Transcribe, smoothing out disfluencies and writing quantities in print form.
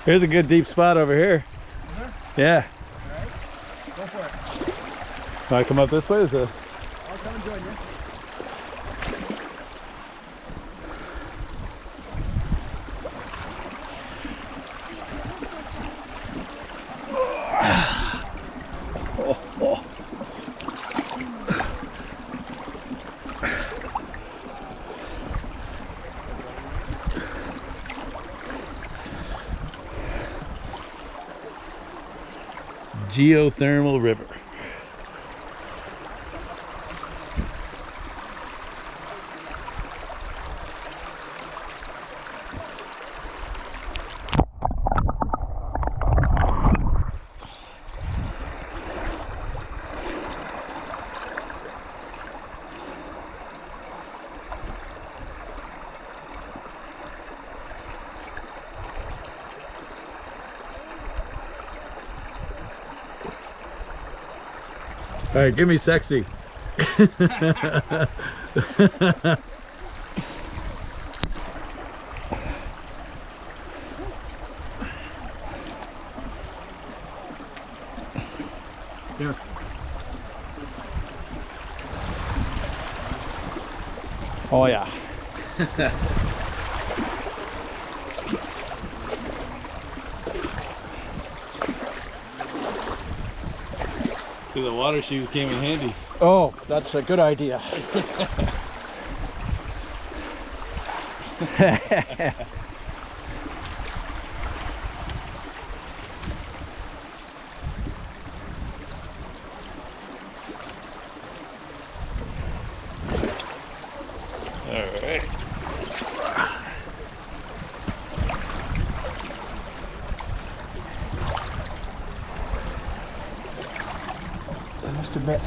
Here's a good deep spot over here. Yeah. All right. Go for it. Want to come up this way? Is it? I'll come and join you. Geothermal river. All right, give me sexy. Here. Oh yeah. See, the water shoes came in handy. Oh, that's a good idea. All right. I must admit,